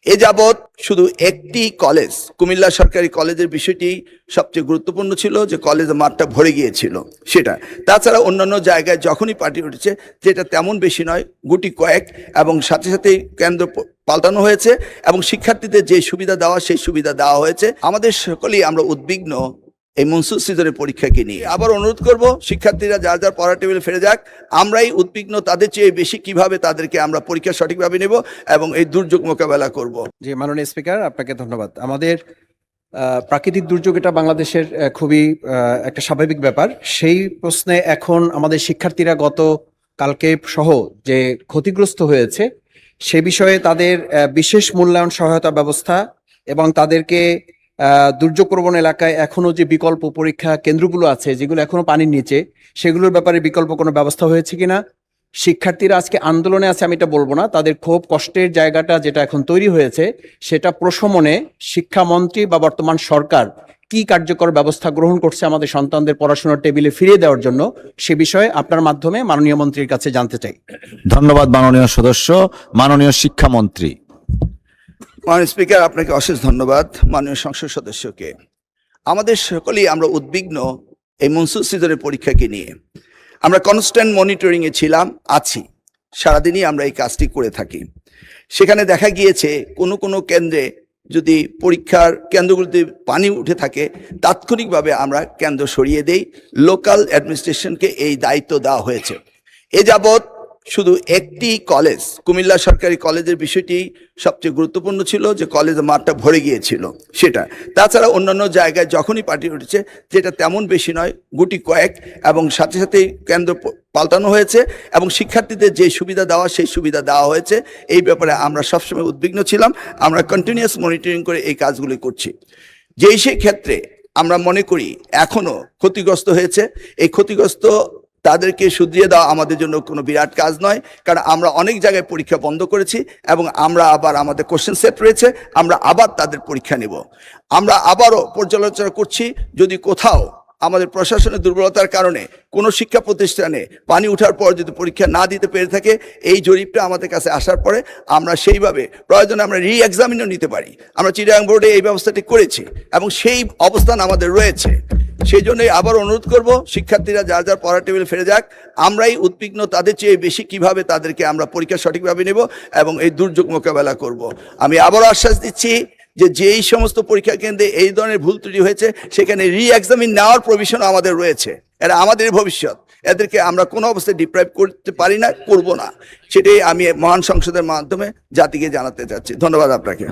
এ যাবৎ শুধু একটি কলেজ, কুমিল্লা সরকারি কলেজের বিষয়টি সবচেয়ে গুরুত্বপূর্ণ ছিল, যে কলেজের মাঠটা ভরে গিয়েছিল সেটা। তাছাড়া অন্যান্য জায়গায় যখনই পার্টি উঠেছে, যেটা তেমন বেশি নয়, গুটি কয়েক, এবং সাথে সাথেই কেন্দ্র পাল্টানো হয়েছে এবং শিক্ষার্থীদের যে সুবিধা দেওয়া সেই সুবিধা দেওয়া হয়েছে। আমাদের সকলেই আমরা উদ্বিগ্ন এই মনসুর সিজনের পরীক্ষাকে নিয়ে। আবার অনুরোধ করব, শিক্ষার্থীরা যার যার পড়ার টেবিলে ফিরে যাক। আমরাই উদ্বিগ্ন তাদের চেয়ে বেশি কিভাবে তাদেরকে আমরা পরীক্ষা সঠিকভাবে নেব এবং এই দুর্যোগ মোকাবেলা করব। জি, মাননীয় স্পিকার, আপনাকে ধন্যবাদ। আমাদের প্রাকৃতিক দুর্যোগ এটা বাংলাদেশের খুবই একটা স্বাভাবিক ব্যাপার। সেই প্রশ্নে এখন আমাদের শিক্ষার্থীরা গত কালকে সহ যে ক্ষতিগ্রস্ত হয়েছে সে বিষয়ে তাদের বিশেষ মূল্যায়ন সহায়তা ব্যবস্থা এবং তাদেরকে দুর্যোগ প্রবণ এলাকায় এখনো যে বিকল্প পরীক্ষা কেন্দ্রগুলো আছে যেগুলো এখনো পানির নিচে, সেগুলোর ব্যাপারে বিকল্প কোনো ব্যবস্থা হয়েছে কিনা। শিক্ষার্থীরা আজকে আন্দোলনে আছে আমি এটা বলবো না, তাদের ক্ষোভ কষ্টের জায়গাটা যেটা এখন তৈরি হয়েছে সেটা প্রশমনে শিক্ষামন্ত্রী বা বর্তমান সরকার কি কার্যকর ব্যবস্থা গ্রহণ করছে আমাদের সন্তানদের পড়াশোনার টেবিলে ফিরিয়ে দেওয়ার জন্য, সে বিষয়ে আপনার মাধ্যমে মাননীয় মন্ত্রীর কাছে জানতে চাই। ধন্যবাদ মাননীয় সদস্য। মাননীয় শিক্ষামন্ত্রী। মাননীয় স্পিকার, আপনাকে অশেষ ধন্যবাদ। মাননীয় সংসদ সদস্যকে, আমাদের সকলেই আমরা উদ্বিগ্ন এই মনসুর সিজনের পরীক্ষাকে নিয়ে। আমরা কনস্ট্যান্ট মনিটরিংয়ে ছিলাম, আছি, সারাদিনই আমরা এই কাজটি করে থাকি। সেখানে দেখা গিয়েছে কোনো কোনো কেন্দ্রে যদি পরীক্ষার কেন্দ্রগুলিতে পানি উঠে থাকে, তাৎক্ষণিকভাবে আমরা কেন্দ্র সরিয়ে দেই। লোকাল অ্যাডমিনিস্ট্রেশনকে এই দায়িত্ব দেওয়া হয়েছে। এ যাবৎ শুধু একটি কলেজ, কুমিল্লা সরকারি কলেজের বিষয়টি সবচেয়ে গুরুত্বপূর্ণ ছিল, যে কলেজের মাঠটা ভরে গিয়েছিল সেটা। তাছাড়া অন্যান্য জায়গায় যখনই পার্টি উঠেছে, যেটা তেমন বেশি নয়, গুটি কয়েক, এবং সাথে সাথেই কেন্দ্র পাল্টানো হয়েছে এবং শিক্ষার্থীদের যে সুবিধা দেওয়া সেই সুবিধা দেওয়া হয়েছে। এই ব্যাপারে আমরা সবসময় উদ্বিগ্ন ছিলাম। আমরা কন্টিনিউয়াস মনিটরিং করে এই কাজগুলি করছি। যেই সেই ক্ষেত্রে আমরা মনে করি এখনো ক্ষতিগ্রস্ত হয়েছে, এই ক্ষতিগ্রস্ত তাদেরকে শুধরিয়ে দেওয়া আমাদের জন্য কোনো বিরাট কাজ নয়, কারণ আমরা অনেক জায়গায় পরীক্ষা বন্ধ করেছি এবং আমরা আবার আমাদের কোশ্চেন সেট রয়েছে, আমরা আবার তাদের পরীক্ষা নেব। আমরা আবারও পর্যালোচনা করছি, যদি কোথাও আমাদের প্রশাসনের দুর্বলতার কারণে কোনো শিক্ষা প্রতিষ্ঠানে পানি ওঠার পর যদি পরীক্ষা না দিতে পেরে থাকে, এই জরিপটা আমাদের কাছে আসার পরে আমরা সেইভাবে প্রয়োজনে আমরা রি-এক্সামিনও নিতে পারি। আমরা চিটাগাং বোর্ডে এই ব্যবস্থাটি করেছি এবং সেই অবস্থান আমাদের রয়েছে। সেই জন্যই আবার অনুরোধ করব, শিক্ষার্থীরা যার যার পড়ার টেবিলে ফিরে যাক। আমরাই উদ্বিগ্ন তাদের চেয়ে বেশি কিভাবে তাদেরকে আমরা পরীক্ষা সঠিকভাবে নেব এবং এই দুর্যোগ মোকাবেলা করব। আমি আবারও আশ্বাস দিচ্ছি যে যেই সমস্ত পরীক্ষা কেন্দ্রে এই ধরনের ভুল ত্রুটি হয়েছে, সেখানে রি-এক্সামিন নেওয়ার প্রভিশন আমাদের রয়েছে। এরা আমাদের ভবিষ্যৎ, এদেরকে আমরা কোনো অবস্থায় ডিপ্রাইভ করতে পারি না, করব না। সেটাই আমি মহান সংসদের মাধ্যমে জাতিকে জানাতে চাচ্ছি। ধন্যবাদ আপনাকে।